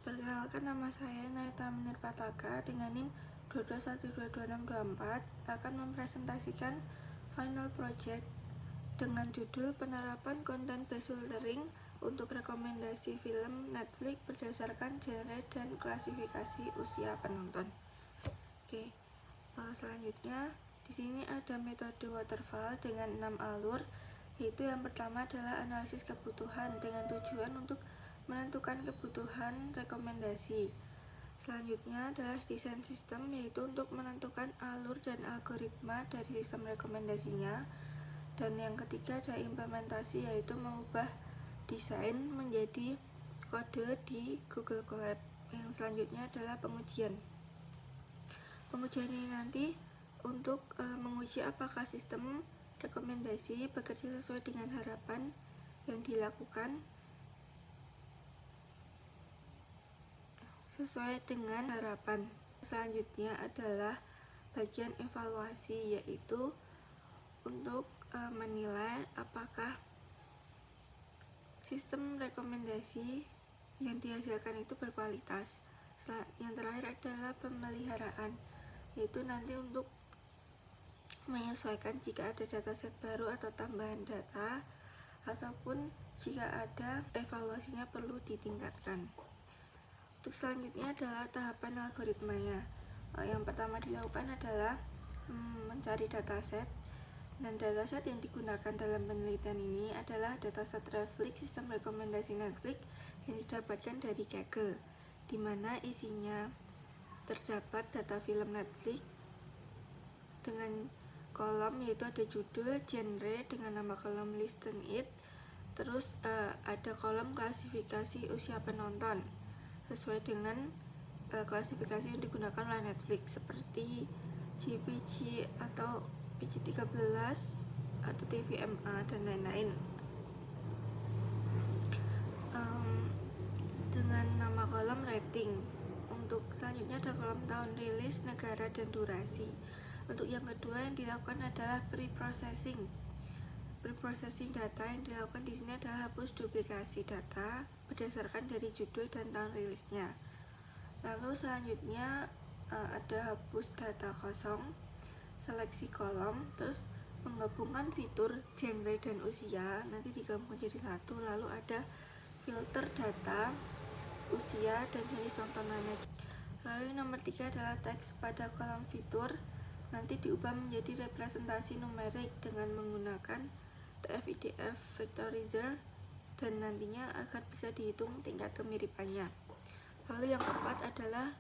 Perkenalkan, nama saya Naita Menir Pataka dengan NIM 22122624 akan mempresentasikan final project dengan judul penerapan konten based filtering untuk rekomendasi film Netflix berdasarkan genre dan klasifikasi usia penonton. Selanjutnya di sini ada metode waterfall dengan 6 alur, yaitu yang pertama adalah analisis kebutuhan dengan tujuan untuk menentukan kebutuhan rekomendasi. Selanjutnya adalah desain sistem, yaitu untuk menentukan alur dan algoritma dari sistem rekomendasinya. Dan yang ketiga adalah implementasi, yaitu mengubah desain menjadi kode di Google Colab. Yang selanjutnya adalah pengujian. Pengujian ini nanti untuk menguji apakah sistem rekomendasi bekerja sesuai dengan harapan yang dilakukan sesuai dengan harapan. Selanjutnya adalah bagian evaluasi, yaitu untuk menilai apakah sistem rekomendasi yang dihasilkan itu berkualitas. Yang terakhir adalah pemeliharaan, yaitu nanti untuk menyesuaikan jika ada dataset baru atau tambahan data, ataupun jika ada evaluasinya perlu ditingkatkan. Untuk selanjutnya adalah tahapan algoritmanya. Yang pertama dilakukan adalah mencari dataset, dan dataset yang digunakan dalam penelitian ini adalah dataset Reflix sistem rekomendasi Netflix yang didapatkan dari Kaggle, di mana isinya terdapat data film Netflix dengan kolom, yaitu ada judul, genre dengan nama kolom listen it, terus ada kolom klasifikasi usia penonton sesuai dengan klasifikasi yang digunakan oleh Netflix seperti JPG atau PG-13 atau TVMA dan lain-lain. Dengan nama kolom rating. Untuk selanjutnya ada kolom tahun rilis, negara, dan durasi. Untuk yang kedua yang dilakukan adalah pre-processing. Pre-processing data yang dilakukan di sini adalah hapus duplikasi data berdasarkan dari judul dan tahun rilisnya. Lalu selanjutnya ada hapus data kosong, seleksi kolom, terus menggabungkan fitur genre dan usia nanti digabung jadi satu. Lalu ada filter data usia dan jenis tontonannya. Lalu yang nomor 3 adalah teks pada kolom fitur nanti diubah menjadi representasi numerik dengan menggunakan TF-IDF vectorizer, dan nantinya akan bisa dihitung tingkat kemiripannya. Lalu yang keempat adalah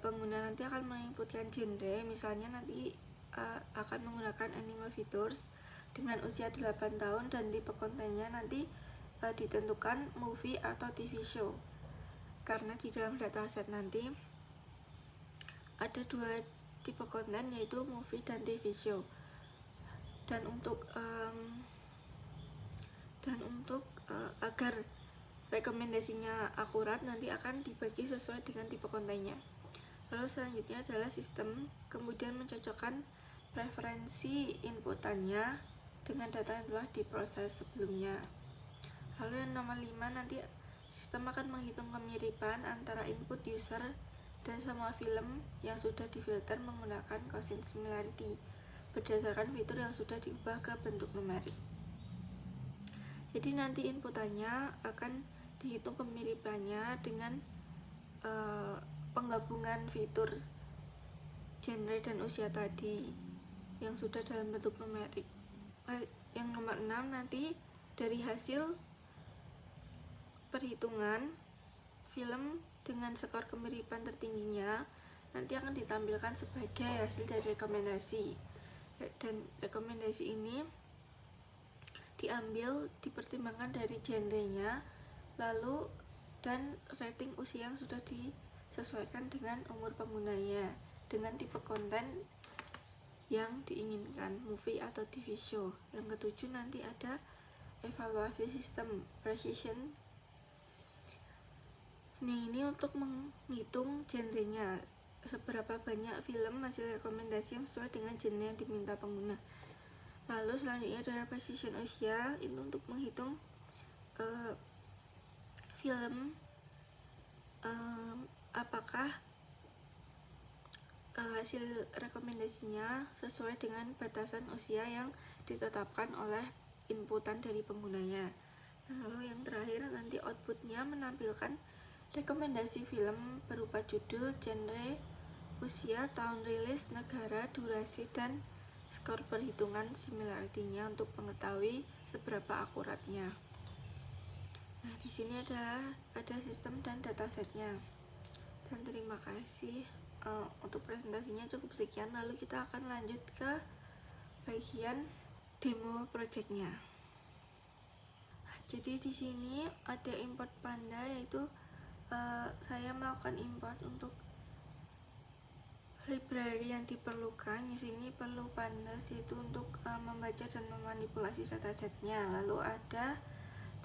pengguna nanti akan menginputkan genre, misalnya nanti akan menggunakan animal features dengan usia 8 tahun dan tipe kontennya nanti ditentukan movie atau TV show, karena di dalam dataset nanti ada 2 tipe konten, yaitu movie dan TV show. Dan untuk agar rekomendasinya akurat nanti akan dibagi sesuai dengan tipe kontennya. Lalu selanjutnya adalah sistem, kemudian mencocokkan preferensi inputannya dengan data yang telah diproses sebelumnya. Lalu yang nomor 5 nanti sistem akan menghitung kemiripan antara input user dan semua film yang sudah difilter menggunakan Gaussian similarity berdasarkan fitur yang sudah diubah ke bentuk numerik. Jadi nanti inputannya akan dihitung kemiripannya dengan penggabungan fitur genre dan usia tadi yang sudah dalam bentuk numerik. Yang nomor 6 nanti dari hasil perhitungan film dengan skor kemiripan tertingginya nanti akan ditampilkan sebagai hasil dari rekomendasi, dan rekomendasi ini dipertimbangkan dari genrenya, lalu dan rating usia yang sudah disesuaikan dengan umur penggunanya, dengan tipe konten yang diinginkan, movie atau TV show. Yang ketujuh nanti ada evaluasi sistem precision. Ini untuk menghitung genrenya, seberapa banyak film hasil rekomendasi yang sesuai dengan genre yang diminta pengguna. Lalu selanjutnya adalah precision usia, itu untuk menghitung film apakah hasil rekomendasinya sesuai dengan batasan usia yang ditetapkan oleh inputan dari penggunanya. Lalu yang terakhir nanti outputnya menampilkan rekomendasi film berupa judul, genre, usia, tahun rilis, negara, durasi, dan skor perhitungan similarity-nya untuk mengetahui seberapa akuratnya. Nah, di sini ada sistem dan datasetnya. Dan terima kasih. Untuk presentasinya cukup sekian, lalu kita akan lanjut ke bagian demo projectnya. Jadi di sini ada import Panda, yaitu saya melakukan import untuk library yang diperlukan. Di sini perlu Pandas, yaitu untuk membaca dan memanipulasi datasetnya. Lalu ada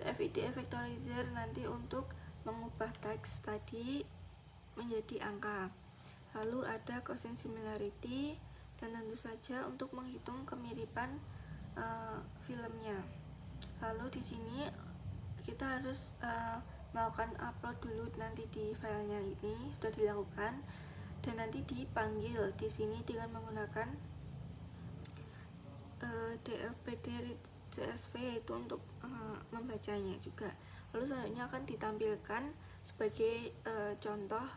TF-IDF vectorizer nanti untuk mengubah teks tadi menjadi angka. Lalu ada quotient similarity dan tentu saja untuk menghitung kemiripan filmnya. Lalu di sini kita harus melakukan upload dulu nanti di filenya, ini sudah dilakukan dan nanti dipanggil di sini dengan menggunakan DFPD CSV, yaitu untuk membacanya juga. Lalu selanjutnya akan ditampilkan sebagai contoh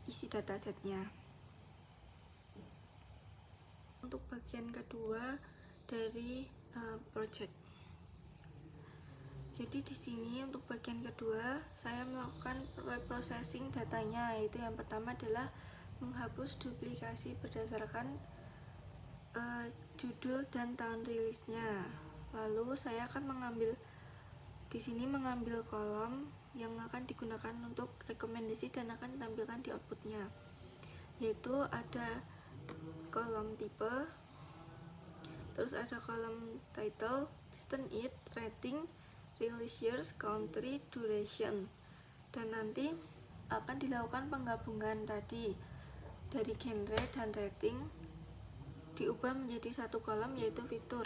isi datasetnya. Untuk bagian kedua dari project. Jadi di sini untuk bagian kedua saya melakukan reprocessing datanya, yaitu yang pertama adalah menghapus duplikasi berdasarkan judul dan tahun rilisnya. Lalu saya akan mengambil di sini kolom yang akan digunakan untuk rekomendasi dan akan ditampilkan di outputnya, yaitu ada kolom tipe, terus ada kolom title, distance it, rating, release years, country, duration, dan nanti akan dilakukan penggabungan tadi dari genre dan rating diubah menjadi satu kolom, yaitu fitur.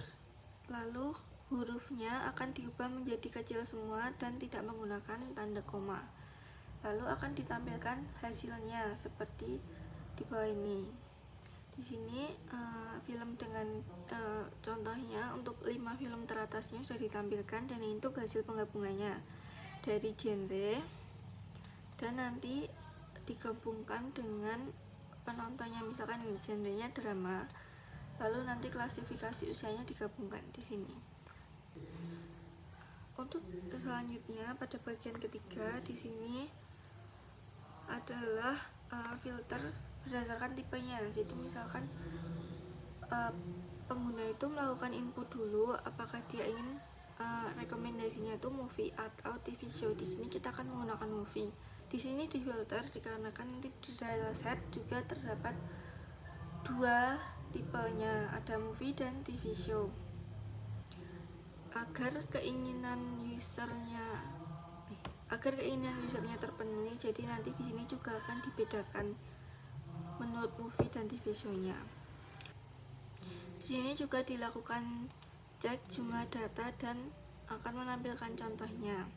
Lalu hurufnya akan diubah menjadi kecil semua dan tidak menggunakan tanda koma. Lalu akan ditampilkan hasilnya seperti di bawah ini. Di sini film dengan contohnya untuk 5 film teratasnya sudah ditampilkan, dan itu hasil penggabungannya dari genre dan nanti digabungkan dengan penontonnya. Misalkan ini genrenya drama, lalu nanti klasifikasi usianya digabungkan di sini. Untuk selanjutnya pada bagian ketiga di sini adalah filter berdasarkan tipenya. Jadi misalkan pengguna itu melakukan input dulu apakah dia ingin rekomendasinya itu movie atau TV show. Di sini kita akan menggunakan movie. Di sini di filter dikarenakan nanti di dataset juga terdapat dua tipenya, ada movie dan TV show. Agar keinginan usernya terpenuhi, jadi nanti di sini juga akan dibedakan menurut movie dan TV show-nya. Di sini juga dilakukan cek jumlah data dan akan menampilkan contohnya.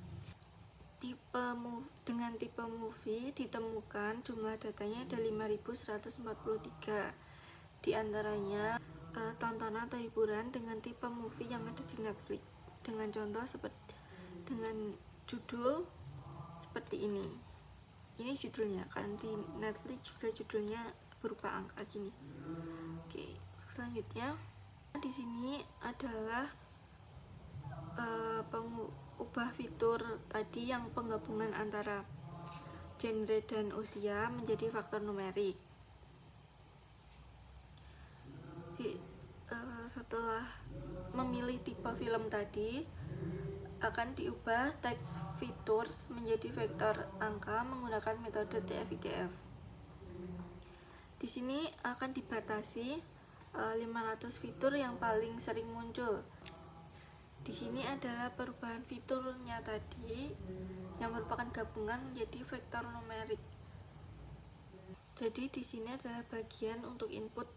Dengan tipe movie ditemukan jumlah datanya ada 5143. Di antaranya tontonan atau hiburan dengan tipe movie yang ada di Netflix, dengan contoh seperti dengan judul seperti ini. Ini judulnya, karena di Netflix juga judulnya berupa angka gini. Oke, selanjutnya di sini adalah pengubah fitur tadi yang penggabungan antara genre dan usia menjadi faktor numerik. Setelah memilih tipe film tadi, akan diubah text features menjadi vektor angka menggunakan metode TF-IDF. Di sini akan dibatasi 500 fitur yang paling sering muncul. Di sini adalah perubahan fiturnya tadi yang merupakan gabungan menjadi vektor numerik. Jadi di sini adalah bagian untuk input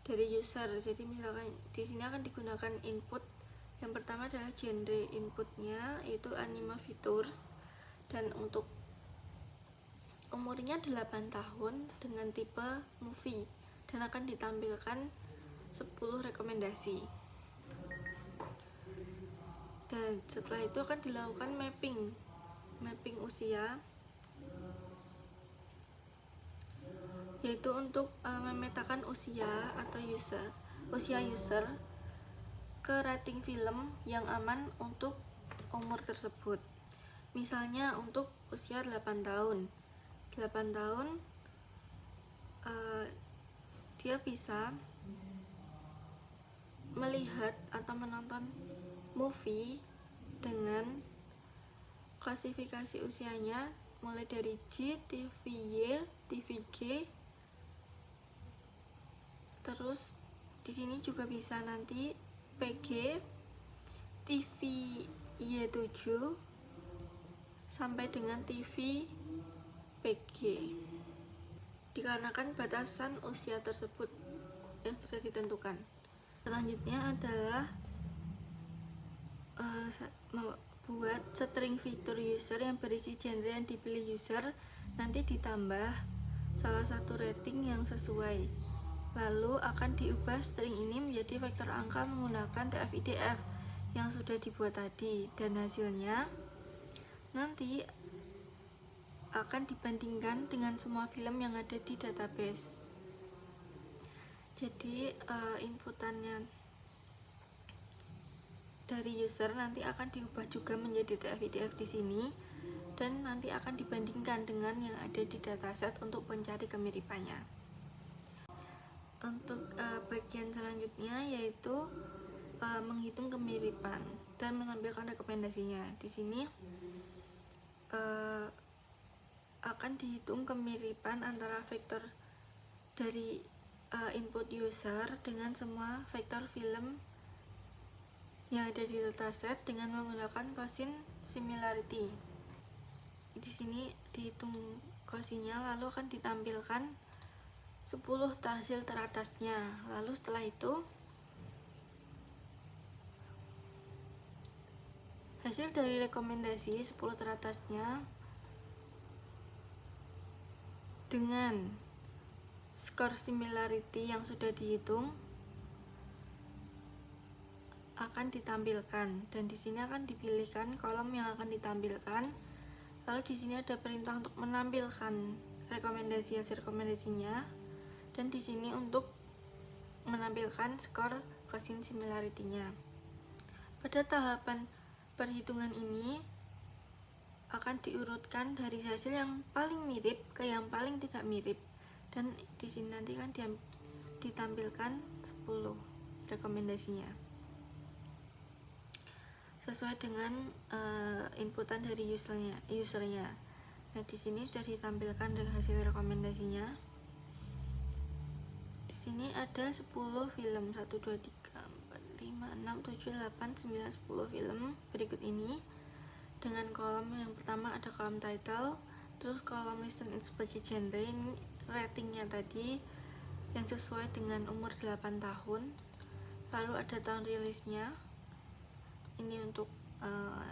dari user. Jadi misalkan di sini akan digunakan input yang pertama adalah genre inputnya, yaitu anime features, dan untuk umurnya 8 tahun dengan tipe movie dan akan ditampilkan 10 rekomendasi. Dan setelah itu akan dilakukan mapping usia, yaitu untuk memetakan usia atau usia user ke rating film yang aman untuk umur tersebut. Misalnya untuk usia 8 tahun dia bisa melihat atau menonton movie dengan klasifikasi usianya mulai dari G, TVY, TVG. Terus di sini juga bisa nanti PG, TVY7 sampai dengan TV PG. Dikarenakan batasan usia tersebut yang sudah ditentukan. Selanjutnya adalah buat string fitur user yang berisi genre yang dipilih user, nanti ditambah salah satu rating yang sesuai. Lalu akan diubah string ini menjadi vektor angka menggunakan TF-IDF yang sudah dibuat tadi, dan hasilnya nanti akan dibandingkan dengan semua film yang ada di database. Jadi inputannya dari user nanti akan diubah juga menjadi TF-IDF di sini, dan nanti akan dibandingkan dengan yang ada di dataset untuk mencari kemiripannya. Untuk bagian selanjutnya yaitu menghitung kemiripan dan menampilkan rekomendasinya. Di sini akan dihitung kemiripan antara vektor dari input user dengan semua vektor film yang ada di dataset dengan menggunakan Gaussian similarity. Di sini dihitung Gaussiannya, lalu akan ditampilkan 10 hasil teratasnya. Lalu setelah itu hasil dari rekomendasi 10 teratasnya dengan skor similarity yang sudah dihitung akan ditampilkan, dan di sini akan dipilihkan kolom yang akan ditampilkan. Lalu di sini ada perintah untuk menampilkan rekomendasi hasil rekomendasinya, dan di sini untuk menampilkan skor Gaussian similarity-nya. Pada tahapan perhitungan ini akan diurutkan dari hasil yang paling mirip ke yang paling tidak mirip, dan di sini nanti kan ditampilkan 10 rekomendasinya sesuai dengan inputan dari usernya. Nah, di sini sudah ditampilkan dari hasil rekomendasinya. Di sini ada 10 film, 1 2 3 4 5 6 7 8 9 10 film berikut ini. Dengan kolom yang pertama ada kolom title, terus kolom listen sebagai genre, ini ratingnya tadi yang sesuai dengan umur 8 tahun. Lalu ada tahun rilisnya, ini untuk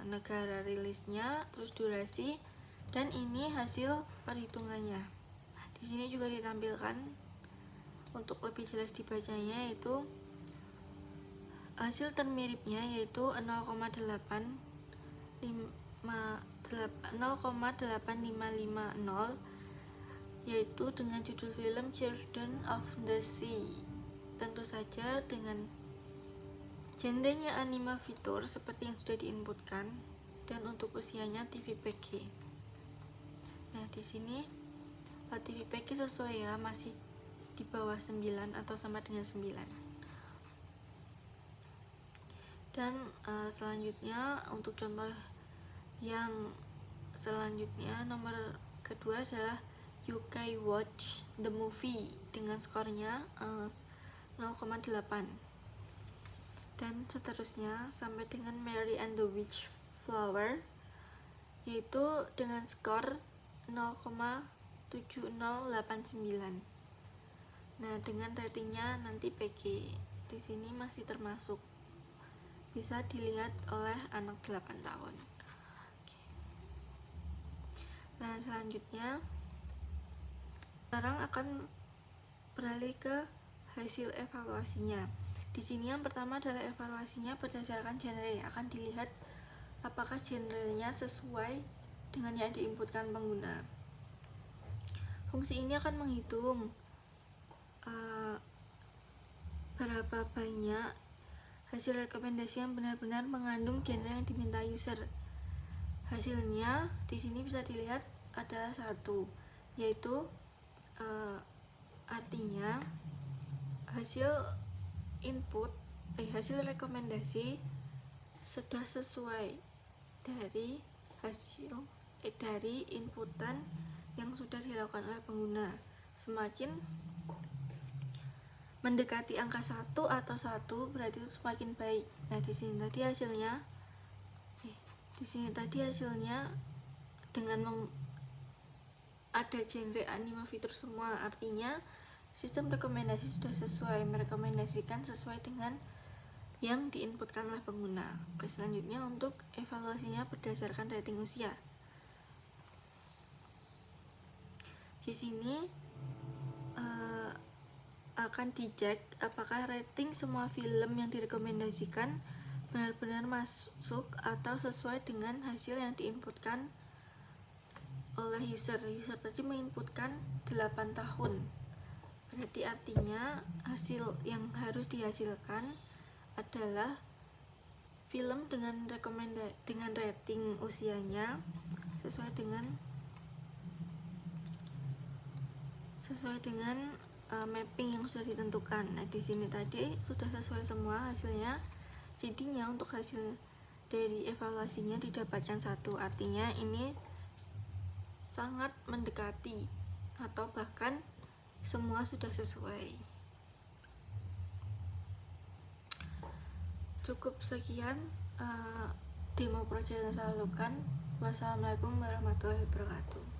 negara rilisnya, terus durasi, dan ini hasil perhitungannya. Di sini juga ditampilkan untuk lebih jelas dibacanya, yaitu hasil termiripnya yaitu 0,8550, yaitu dengan judul film Children of the Sea. Tentu saja dengan genrenya anime fitur seperti yang sudah diinputkan, dan untuk usianya TVPG. Nah, di sini TVPG sesuai ya, masih di bawah 9 atau sama dengan 9. Dan selanjutnya untuk contoh yang selanjutnya, nomor kedua adalah UK Watch the Movie dengan skornya 0,8, dan seterusnya sampai dengan Mary and the Witchflower, yaitu dengan skor 0,7089. Nah, dengan ratingnya nanti PG. Di sini masih termasuk, bisa dilihat oleh anak 8 tahun. Oke. Nah, selanjutnya Sekarang akan beralih ke hasil evaluasinya. Di sini yang pertama adalah evaluasinya berdasarkan genre. Akan dilihat apakah genrenya sesuai dengan yang diinputkan pengguna. Fungsi ini akan menghitung berapa banyak hasil rekomendasi yang benar-benar mengandung genre yang diminta user. Hasilnya di sini bisa dilihat adalah 1, yaitu artinya hasil rekomendasi sudah sesuai dari dari inputan yang sudah dilakukan oleh pengguna. Semakin mendekati angka 1 atau 1 berarti itu semakin baik. Nah, di sini tadi hasilnya dengan ada genre anime fitur semua, artinya sistem rekomendasi sudah sesuai, merekomendasikan sesuai dengan yang diinputkan oleh pengguna. Oke, selanjutnya untuk evaluasinya berdasarkan rating usia. Di sini akan dicek apakah rating semua film yang direkomendasikan benar-benar masuk atau sesuai dengan hasil yang diinputkan oleh user. User tadi menginputkan 8 tahun. Berarti artinya hasil yang harus dihasilkan adalah film dengan rating usianya sesuai dengan mapping yang sudah ditentukan. Nah, di sini tadi sudah sesuai semua hasilnya. Jadinya untuk hasil dari evaluasinya didapatkan 1, artinya ini sangat mendekati atau bahkan semua sudah sesuai. Cukup sekian demo project yang saya lakukan. Wassalamualaikum warahmatullahi wabarakatuh.